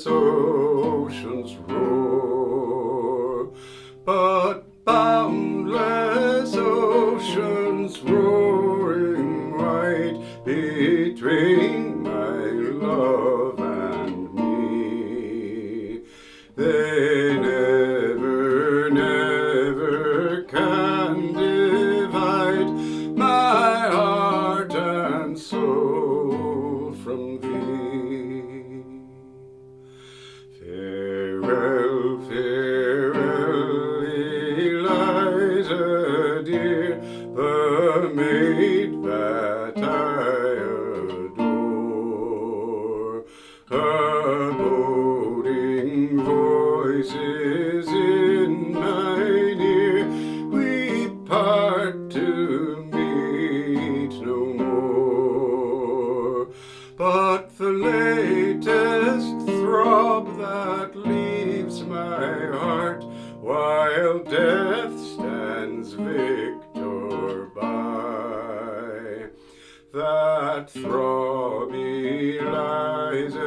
oceans roar, but boundless oceans roaring wide between my love and me. They never, never can divide my heart and soul from thee. Farewell, farewell, Eliza dear, the maid that I adore. Her boding voices in mine ear, we part to meet no more. But the latest throb that leaves my heart, while death stands victor by, that throb, Eliza,